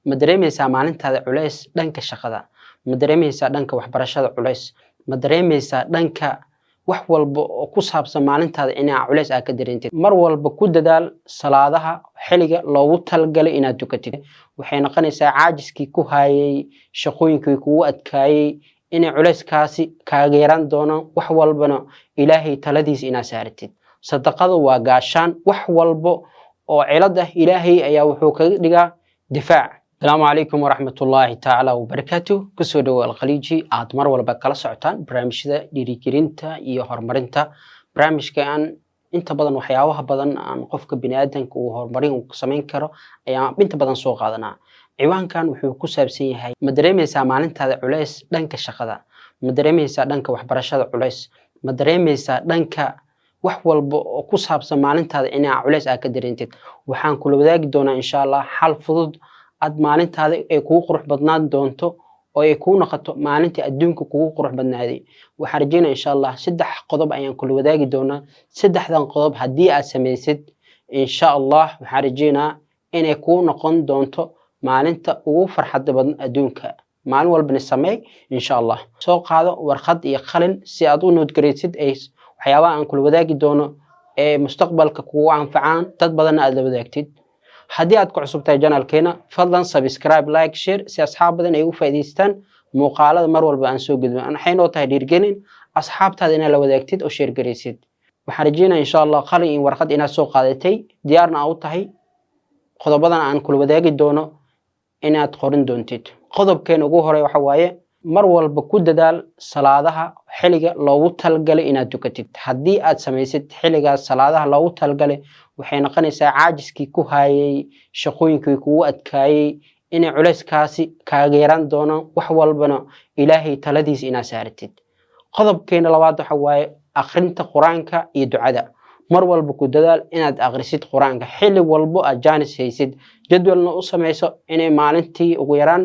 ma dareemaysaa maalintaada culays dhanka shaqada ma dareemaysaa dhanka waxbarashada culays ma dareemaysaa dhanka wax walba oo ku saabsan maalintaada inaa culays aad ka dareentid mar walba ku dadaal salaadaha xiliga loogu talgalay inaad tukatid waxay noqonaysaa caajiskii ku hayay shaqooyinkii kugu adkaayay inay culayskaasi kaaga yaraan doonaan wax walbana ilaahay taladiisa inaad saaratid sadaqadu waa gaashaan wax walba oo cilad ah ilaahay ayaa wuxuu kaga dhigaa difaac. Asalaamu calaykum waraxmatullaahi tacaala wabarakaatuh. Kusoo dhawaad Alkhaliiji aad mar walba kala socotaan barnaamijyada dhiirigelinta iyo horumarinta. Barnaamijkan inta badan waxyaabaha badan aan qofka bini'aadanka uu horumarin uu samayn karo ayaan inta badan soo qaadanaa. Ciwaankan wuxuu ku saabsan yahay ma dareemaysaa maalintaada culays dhanka shaqada ma dareemaysaa dhanka waxbarashada culays ma dareemaysaa dhanka wax walba oo ku saabsan maalintaada inaa culays aad ka dareentid waxaan kula wadaagi doonaa insha Allah xal fudud aad maalintaada ay kugu qurux badnaan doonto oo ay kuu noqoto maalintii adduunka kugu qurux badnaaday waxaan rajaynayaa insha Allah 3 qodob ayaan kula wadaagi doonaa 3dan qodob haddii aad samaysid insha Allah waxaan rajaynayaa inay kuu noqon doonto maalinta ugu farxadda badan adduunka maalin walbana sameey insha Allah soo qaado warqad iyo qalin si aad u nood gareysid waxyaabaha aan kula wadaagi doono ee mustaqbalka kugu anfacaan dad badan aad la wadaagtid haddii aad ku cusubtahay channelkeena fadlan subscribe like share si asxaab badan ay uga faa'iideystaan muuqaalada mar walba aan soo gudbin waxay noo tahay dhiirigelin asxaabtaada inaad la wadaagtid oo share gareysid waxaan rajaynayaa insha Allah qalin iyo warqad inaad soo qaadatay diyaarna u tahay qodobadan aan kula wadaagi doono inaad qorin doontid qodobkeena ugu horeeya waxa waaye mar walba ku dadaal salaadaha xiliga loogu talgalay inaad tukatid haddii aad samaysid xiligaas salaadaha loogu talgalay waxay noqonaysaa caajiskii ku hayay shaqooyinkii kugu adkaayay inay culayskaasi kaaga yaraan doonaan wax walbana ilaahay taladiisa inaad saaratid qodobkeena labaad waxa waaye akhrinta quraanka iyo ducada mar walba ku dadaal inaad akhrisid quraanka xilli walba aad jaanis haysid jadwalna u samayso inay maalintii ugu yaraan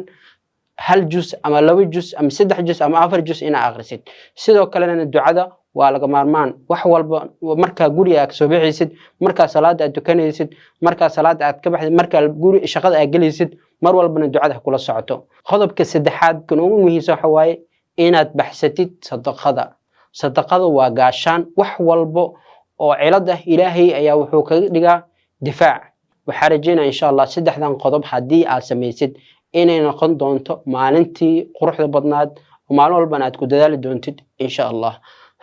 hal juz ama 2 juz ama 3 juz ama 4 juz ina akhrisid sidoo kalena ducada waa laga maarmaan wax walba marka guriga soo bixaysid marka salaada aad tukanaysid marka salaada aad ka baxday marka guri shaqada aad galaysid mar walbana ducada kula socoto qodobka saddexaad kan ugu muhiimsan waxa waaye inaad baxsatid sadaqada waa gaashaan wax walba oo cilad ah ilaahay ayaa wuxuu kaga dhigaa difaac waxaan rajaynayaa insha Allah 3dan qodob haddii aad samaysid inay noqon doonto maalintii quruxda badnaad oo maalin walbana aad ku dadaali doontid insha Allah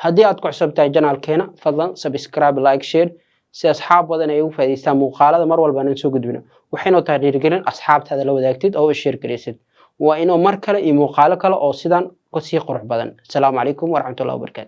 haddii aad ku cusubtahay channelkeena fadlan subscribe like share si asxaab badan ay uga faa'iideystaan muuqaalada mar walba aan soo gudbino waxay noo tahay dhiirigelin asxaabtaada la wadaagtid oo share gareysid waa inoo mar kale iyo muuqaalo kale oo sidan ku sii qurux badan. Assalaamu calaykum waraxmatullaahi wabarakaatuh.